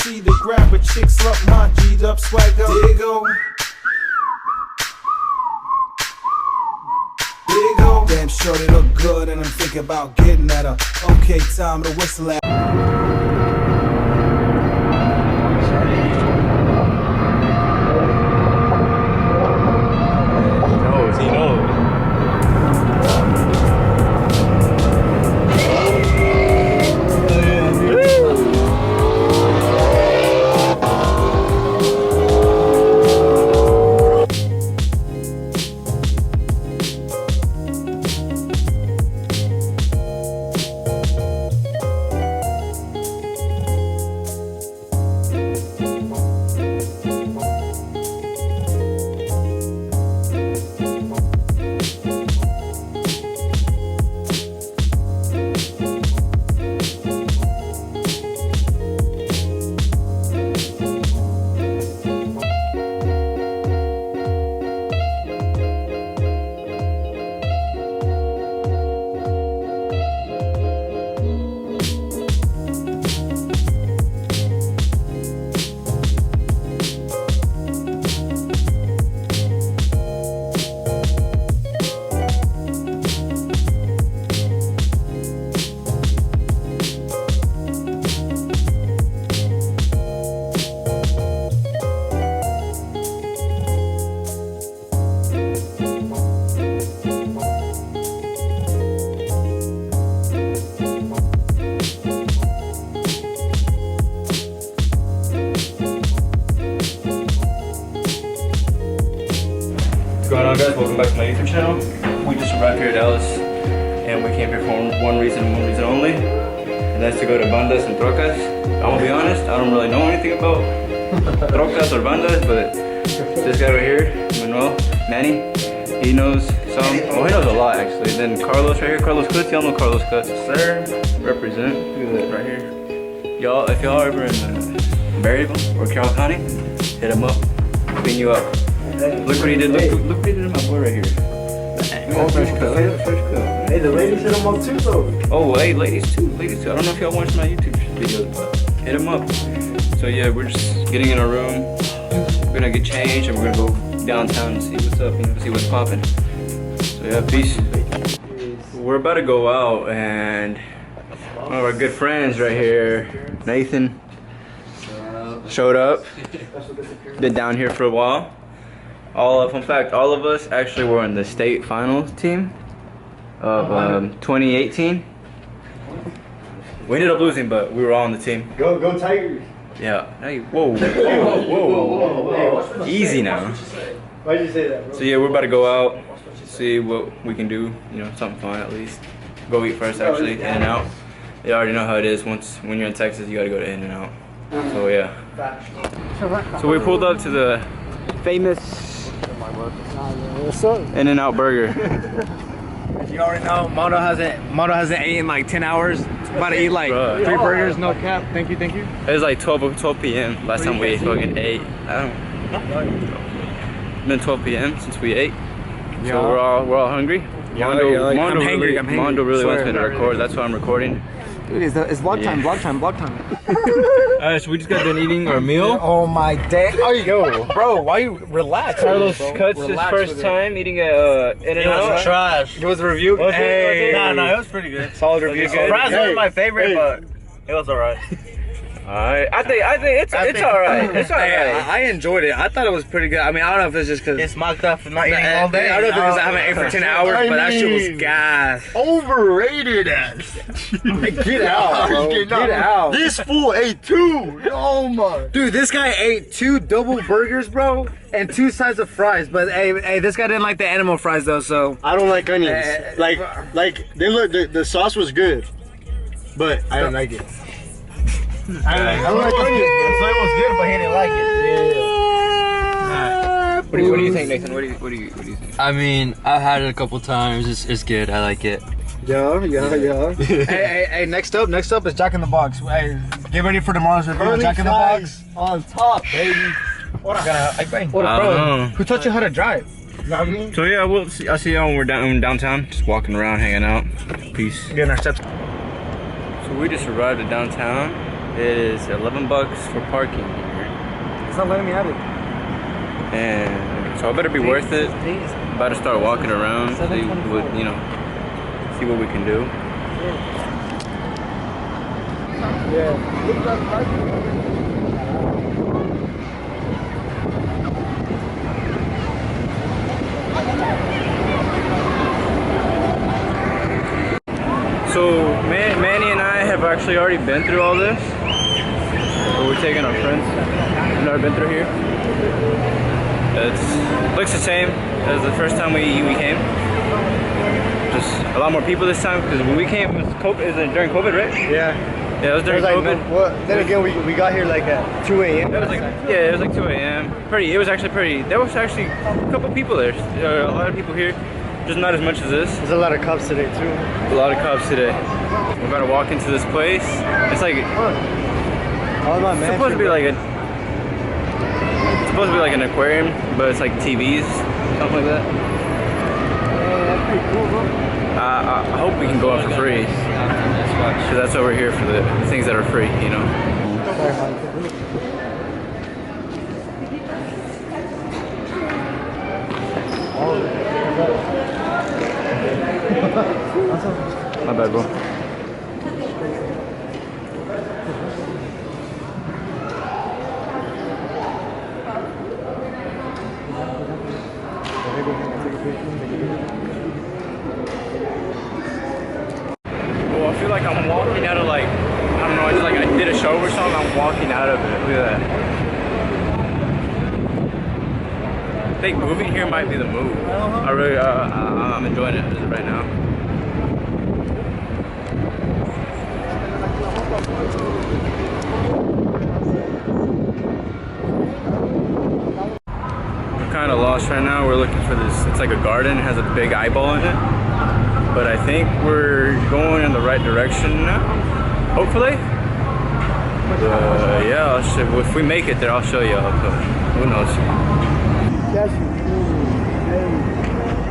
tendency to grab a chick, slut my G'd up swagger. Diggo. Diggo. Damn sure they look good and I'm thinking about getting at her. Okay, time to whistle at What's going on, guys? Welcome back to my YouTube channel. We just arrived here at Dallas and we came here for one reason and one reason only, and that's to go to Bandas Y Trocas. I'm gonna be honest, I don't really know anything about Trocas or Bandas, but this guy right here, Manny, he knows some. Oh, he knows a lot actually. Then Carlos right here, Carlos Cuts. Y'all know Carlos Cuts, sir. Represent. Look at that right here. Y'all, if y'all are ever in Berryville or Carroll County, hit him up. Clean you up. Look what he did. Look what he did to my boy right here. Oh, fresh cut. Hey, the ladies hit him up too, though. Oh, hey, ladies too. Ladies too. I don't know if y'all watch my YouTube videos, but hit him up. So yeah, we're just getting in our room. We're gonna get changed and we're gonna go downtown and see what's up, you know, see what's popping. So yeah, peace. We're about to go out and one of our good friends right here, Nathan, showed up. Been down here for a while. In fact, all of us actually were in the state finals team of 2018. We ended up losing, but we were all on the team. Go Tigers. Yeah. Hey, whoa. Easy now. Why'd you say that, bro? So yeah, we're about to go out, see what we can do. You know, something fun at least. Go eat first, actually, In and Out. You already know how it is. When you're in Texas, you gotta go to In and Out. So yeah. So we pulled up to the famous In and Out Burger. You already know, Moto hasn't eaten in like 10 hours. About to eat like 3 burgers, no cap. Thank you. It was like 12 p.m. last time we fucking ate. I don't. Been 12 p.m. since we ate. So we're all hungry. Mondo really wants me to record. That's why I'm recording. Dude, it's vlog time, vlog time. Alright, so we just got done eating our meal. Oh my day. Oh, yo, bro, why you relax? Carlos Cuts his first time eating a In and Out. It was trash. It was a review. Hey. No, it was pretty good. Solid review. Fries weren't my favorite, but it was alright. Alright, I think it's alright. It's alright. I enjoyed it. I thought it was pretty good. I mean, I don't know if it's just because it's mocked up for not eating all day. I don't know if it's because I haven't ate for 10 hours, but that shit was gas. Overrated ass. Get out, bro. Get out. This fool ate 2. Oh my. Dude, this guy ate 2 double burgers, bro, and 2 sides of fries. But hey, this guy didn't like the animal fries though, so. I don't like onions. Like they look. The sauce was good, but I don't like it. I don't like onions. So it was good, but he didn't like it. Yeah. What do you think, Nathan? What do you think? I mean, I've had it a couple times. It's good. I like it. Yeah. hey, next up is Jack in the Box. Hey, get ready for tomorrow's review. Jack in the Box on top, baby. Bro, who taught you how to drive? So yeah, I'll see y'all when we're downtown, just walking around, hanging out. Peace. Getting our steps. So we just arrived at downtown. It is 11 bucks for parking here. It's not letting me have it. And so I better be worth it. About to start walking around, see what, you know, see what we can do. Yeah. So Manny and I have actually already been through all this. But we're taking our friends. We've never been through here. It looks the same as the first time we came. Just a lot more people this time because when we came, it was during COVID, right? Yeah. Yeah, it was during COVID. Well, then again, we got here like at 2 a.m. It was like, yeah, it was like 2 a.m. It was actually pretty. There was actually a couple people there. A lot of people here. Just not as much as this. There's a lot of cops today too. A lot of cops today. We're about to walk into this place. It's like it's supposed to be like an aquarium, but it's like TVs, something like that. Yeah, that's pretty cool, bro. I hope we can go out for free. Because that's why we're here, for the things that are free, you know. My bad, bro. Oh, I feel like I'm walking out of like, I don't know, it's like I did a show or something, I'm walking out of it. Look at that. I think moving here might be the move. I really, I'm enjoying it right now. We're kind of lost right now. We're looking for this. It's like a garden. It has a big eyeball in it. But I think we're going in the right direction now. Hopefully. Yeah, if we make it there, I'll show you. Who knows?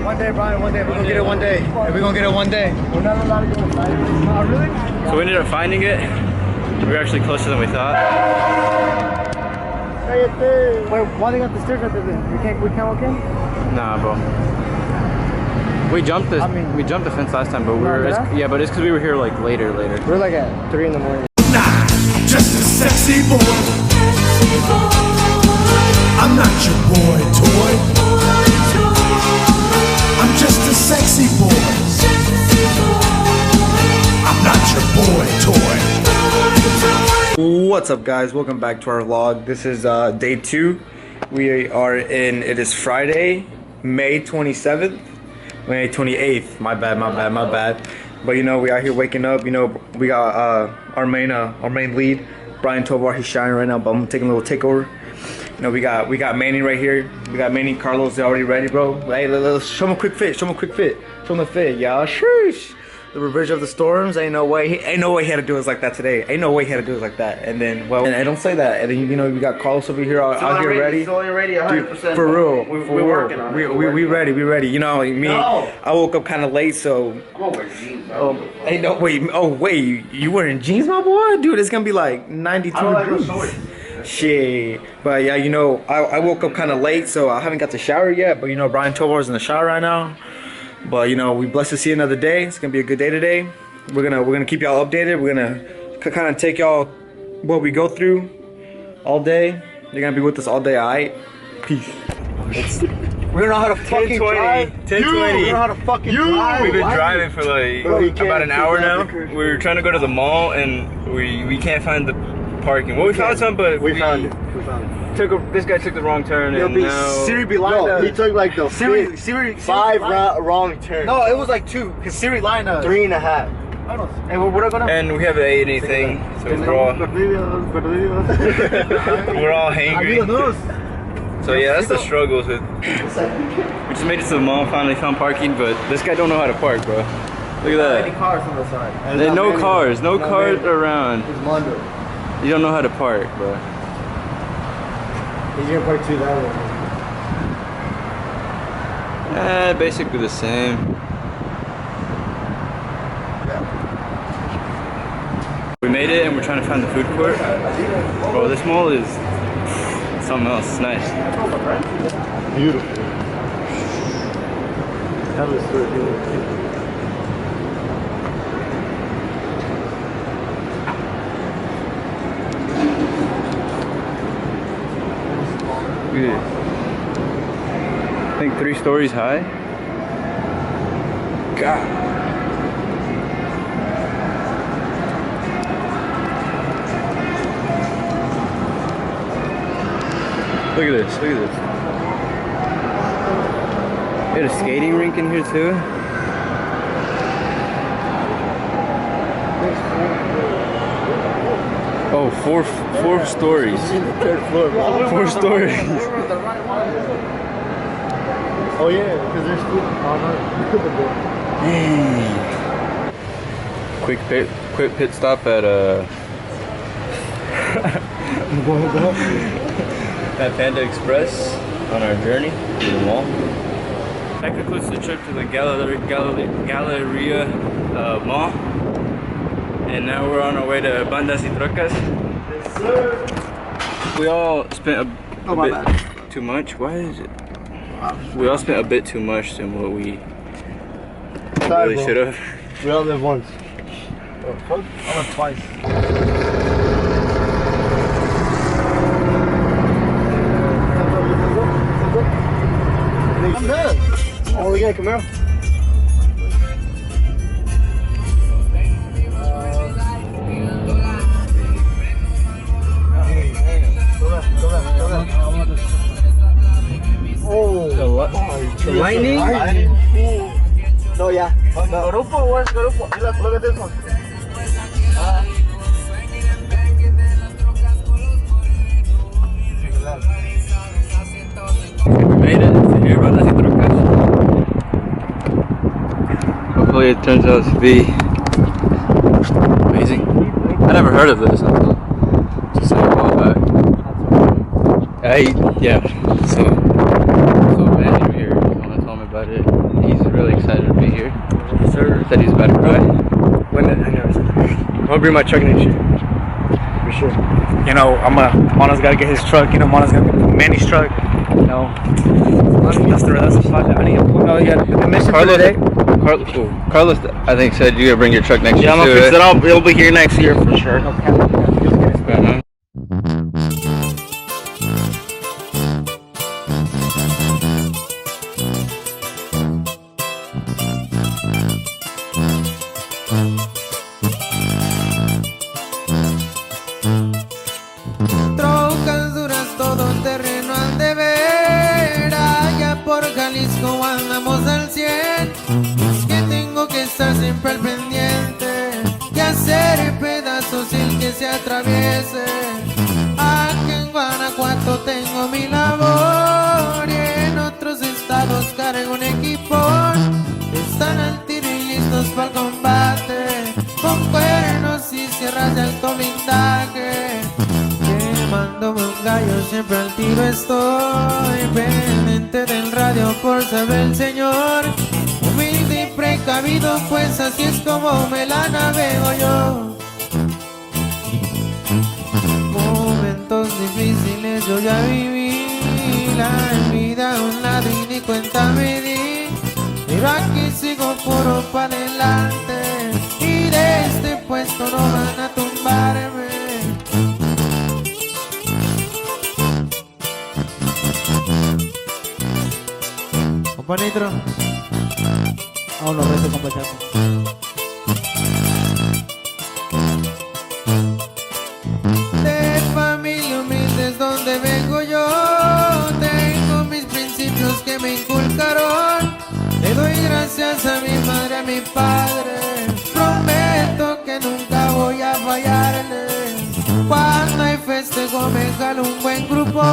One day, Brian, one day. We're gonna get it one day. We're gonna get it one day. We're not allowed to get it. Oh, really? So we ended up finding it. We were actually closer than we thought. Wait, why they got the stairs right there then? We can't walk in? Nah, bro. We jumped the fence last time, but yeah, but it's because we were here like later. We're like at 3 in the morning. Nah, just a sexy boy. I'm not your boy toy. I'm just a sexy boy. I'm not your boy toy. What's up, guys? Welcome back to our vlog. This is day 2. We are in, it is Friday, May 27th. May 28th. My bad. But you know, we out here waking up. You know, we got our main lead, Brian Tovar. He's shining right now, but I'm taking a little takeover. You know, we got Manny right here. We got Manny, Carlos. They're already ready, bro. Hey, let's show him a quick fit. Show him the fit, y'all. Sheesh. The Revenge of the Storms. Ain't no way he had to do us like that today. Ain't no way he had to do us like that. And then, well, and I don't say that. And then, you know, we got Carlos over here out here ready. It's only ready 100%. Dude, for real. We're working on it. We ready. You know, me. No. I woke up kind of late, so. I'm gonna wear jeans, bro. Ain't no wait. Oh wait, you wearing jeans, my boy? Dude, it's gonna be like 92 degrees. Shit. But yeah, you know, I woke up kind of late, so I haven't got to shower yet. But you know, Brian Tovar's in the shower right now. But you know, we blessed to see another day. It's gonna be a good day today. We're gonna keep y'all updated. We're gonna kind of take y'all what we go through all day. You're gonna be with us all day, alright? Peace. We don't know how to fucking drive. 10:20. We don't know how to fucking drive. We've been driving for like about an hour now. We were trying to go to the mall and we can't find the parking. Well, we found some, but we found it. This guy took the wrong turn, and now Siri be lying. No, he took like the Siri 5 wrong turns. No, it was like 2. Cause Siri lying to 3.5. And we're gonna. And we haven't ate anything, so we're all hangry. So yeah, that's the struggles with. We just made it to the mall, finally found parking, but this guy don't know how to park, bro. Look at that. Any cars on the side? There's no cars around. It's Mondo. You don't know how to park, bro. He's gonna park to that one. Basically the same. We made it and we're trying to find the food court. Bro, this mall is something else. It's nice. Beautiful. That was so beautiful. Look at this. I think 3 stories high. God. Look at this, look at this. They had a skating rink in here too. Oh, four stories. 4 stories. Oh yeah, because there's food on Quick pit stop at at Panda Express on our journey to the mall. That concludes the trip to the Galleria Mall. And now we're on our way to Bandas Y Trocas. Yes, sir. We all spent a bit too much. Why is it? We all spent a bit too much than what we really should have. We all live once. Oh, I live twice. I'm done. Oh, we got a Camaro. Oh, the lightning? No, yeah. Grupo, where's Grupo? Look at this one. We made it to here, Bandas Y Trocas. Hopefully it turns out to be amazing. I never heard of this until just a while back. Yeah, so manager here, someone told me about it. He's really excited to be here. Sir said he's about to cry. When did I never said that? I'll bring my truck next year. For sure. You know, Mono's gotta get his truck, you know, Mono's gotta get Manny's truck. You know. That's the spot that I need to put. Oh yeah, the mission for today. Carlos, I think said you gotta bring your truck next year. Yeah, I'm gonna fix it up. It'll be here next year for sure. Trocas duras, todo terreno al de ver. Allá por Jalisco andamos al 100. Es que tengo que estar siempre al pendiente y hacer pedazos el que se atraviese. Aquí en Guanajuato tengo mi labor y en otros estados cargo un equipón. Están al tiro y listos para el combate, con cuernos y sierras de alto blindaje. Quemándome un gallo, siempre al tiro estoy, pendiente del radio por saber el señor. Humilde y precavido, pues así es como me la navego yo. Momentos difíciles yo ya viví, la vida a un lado y ni cuenta me di. Pero aquí sigo puro para adelante y de este puesto no van a tumbarme. Companitro, aún los restos completos. De familia humilde es donde vengo yo, tengo mis principios que me inculcaron. Le doy gracias a mi madre, a mi padre, prometo que nunca voy a fallarle. Cuando hay festejo me jalo un buen grupo,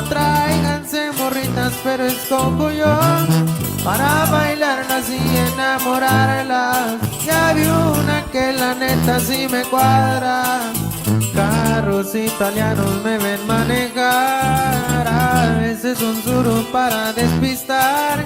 tráiganse morritas pero escojo yo, para bailarlas y enamorarlas. Ya vi una que la neta sí me cuadra, carros italianos me ven manejar, a veces un suru para despistar.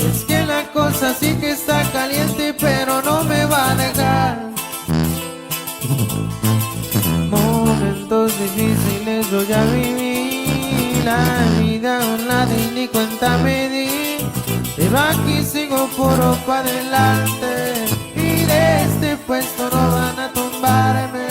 Es que la cosa sí que está caliente pero no me va a dejar. momentos difíciles yo ya viví. La vida aún la di ni cuenta me di, pero aquí sigo puro para adelante. Y de este puesto no van a tumbarme.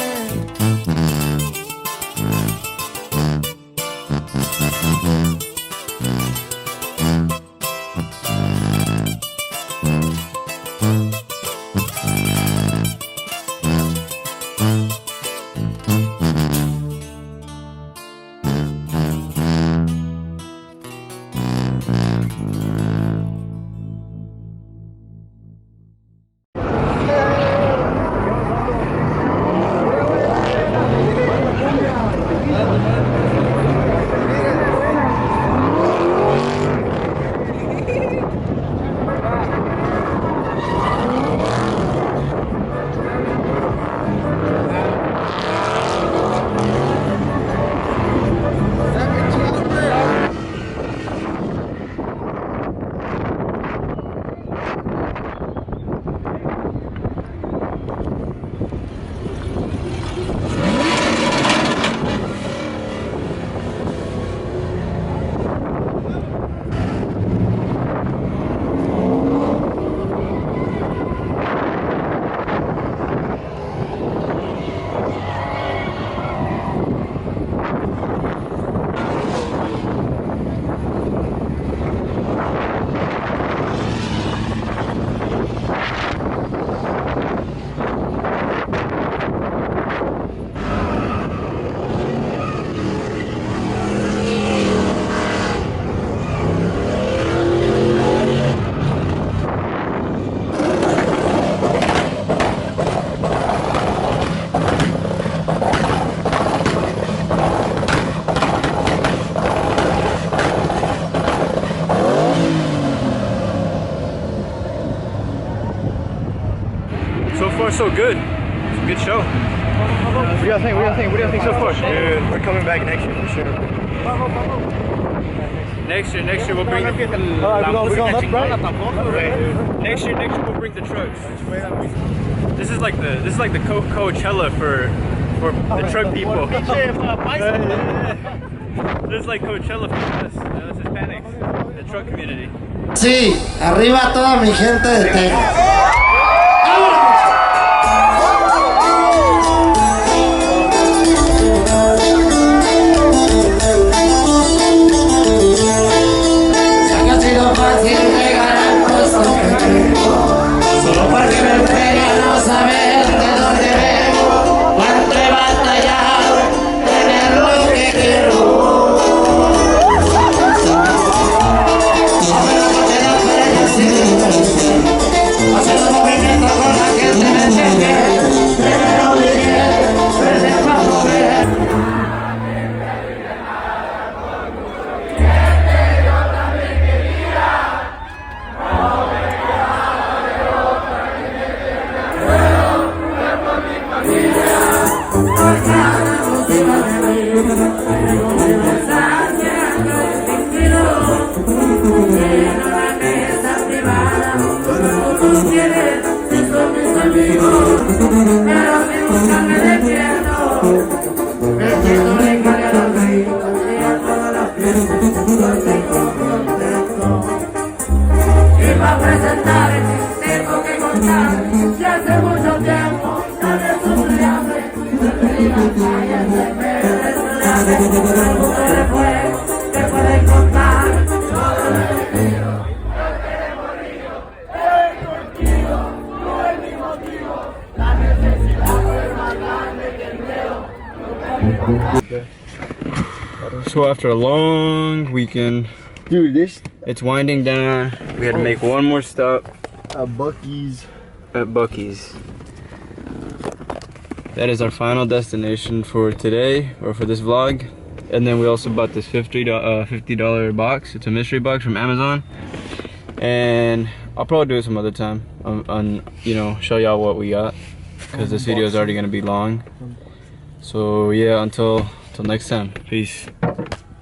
So far, so good. It's a good show. What do y'all think? What do y'all think? What do y'all think so far? Dude, we're coming back next year for sure. Next year we'll bring the we're going left, right? next year we'll bring the trucks. This is like the Coachella for the truck people. This is like Coachella for us, us Hispanics, the truck community. Sí, arriba toda mi gente de Texas. Solo porque me pega no saber de dónde vengo, cuánto he batallado, tener lo que quiero. Haciendo movimiento con la gente me entiende, pero vivir, perder para mover. Y para presentar tengo que contar que hace mucho tiempo nadie sufría hambre, se veía calles de algo de fuego que pueden contar. Yo le digo, yo queremos río, el contigo, no es mi motivo, la necesidad es más grande que el miedo. So after a long weekend, Dude, it's winding down. We had to make one more stop Buc-ee's. at Buc-ee's. That is our final destination for today, or for this vlog. And then we also bought this $50 box. It's a mystery box from Amazon. And I'll probably do it some other time, you know, show y'all what we got, because this video is already gonna be long. So yeah, until next time, peace.